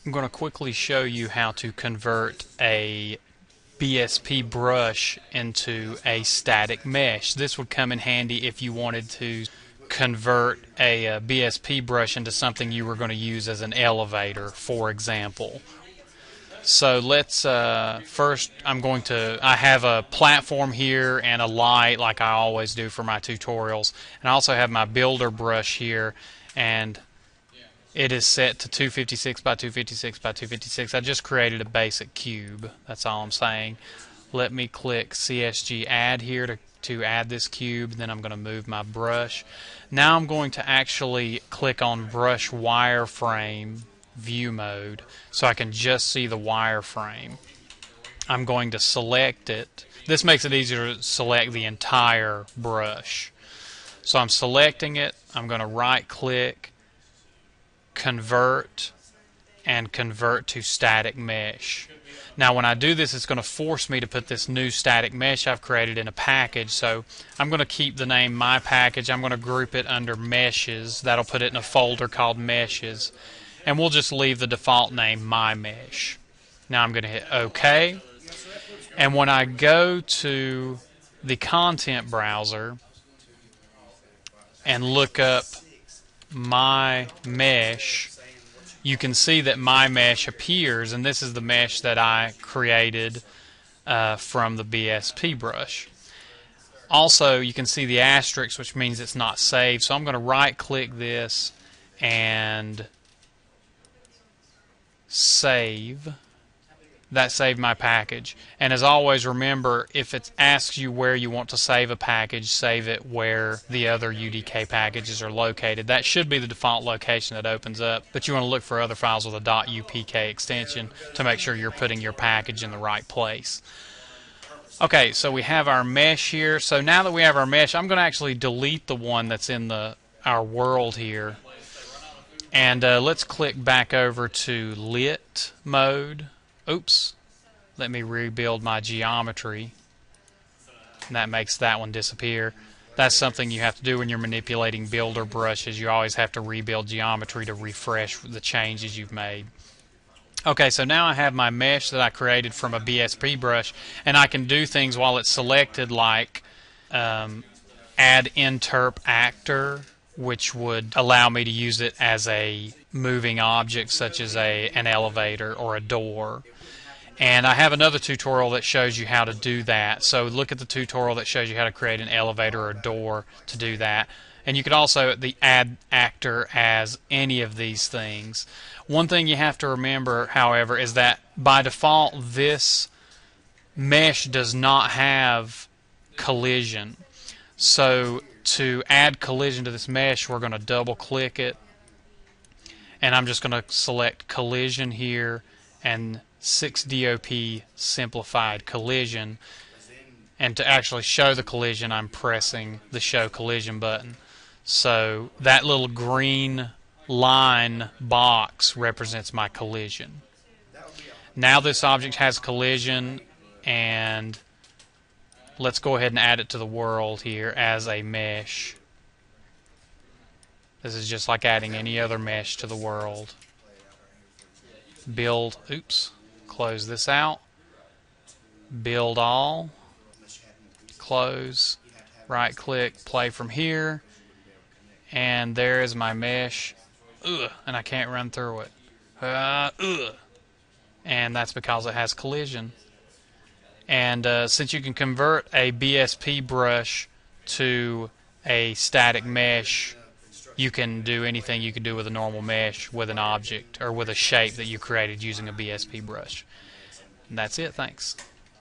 I'm going to quickly show you how to convert a BSP brush into a static mesh. This would come in handy if you wanted to convert a BSP brush into something you were going to use as an elevator, for example. So let's first I have a platform here and a light like I always do for my tutorials, and I also have my builder brush here, and it is set to 256 by 256 by 256. I just created a basic cube. That's all I'm saying. Let me click CSG add here to add this cube. Then I'm going to move my brush. Now I'm going to actually click on brush wireframe view mode so I can just see the wireframe. I'm going to select it. This makes it easier to select the entire brush. So I'm selecting it. I'm going to right click, convert, and convert to static mesh. Now when I do this, it's going to force me to put this new static mesh I've created in a package, so I'm going to keep the name my package. I'm going to group it under meshes. That'll put it in a folder called meshes, and we'll just leave the default name my mesh. Now I'm going to hit OK, and when I go to the content browser and look up my mesh, you can see that my mesh appears, and this is the mesh that I created from the BSP brush. Also, you can see the asterisk, which means it's not saved, so I'm going to right click this and save. That saved my package. And as always, remember, if it asks you where you want to save a package, save it where the other UDK packages are located. That should be the default location that opens up, but you want to look for other files with a .upk extension to make sure you're putting your package in the right place. Okay, so we have our mesh here. So now that we have our mesh, I'm going to actually delete the one that's in our world here. And let's click back over to lit mode. Oops, let me rebuild my geometry. And that makes that one disappear. That's something you have to do when you're manipulating builder brushes. You always have to rebuild geometry to refresh the changes you've made. Okay, so now I have my mesh that I created from a BSP brush, and I can do things while it's selected, like add interp actor, which would allow me to use it as a moving object such as an elevator or a door. And I have another tutorial that shows you how to do that. So look at the tutorial that shows you how to create an elevator or a door to do that. And you could also add actor as any of these things. One thing you have to remember, however, is that by default this mesh does not have collision. So to add collision to this mesh, we're going to double click it, and I'm just going to select collision here and 6DOP simplified collision, and to actually show the collision I'm pressing the show collision button. So that little green line box represents my collision. Now this object has collision, and let's go ahead and add it to the world here as a mesh. This is just like adding any other mesh to the world. Build, oops, close this out. Build all, close, right click, play from here, and there is my mesh. And I can't run through it. And that's because it has collision. And since you can convert a BSP brush to a static mesh, you can do anything you could do with a normal mesh with an object or with a shape that you created using a BSP brush. And that's it. Thanks.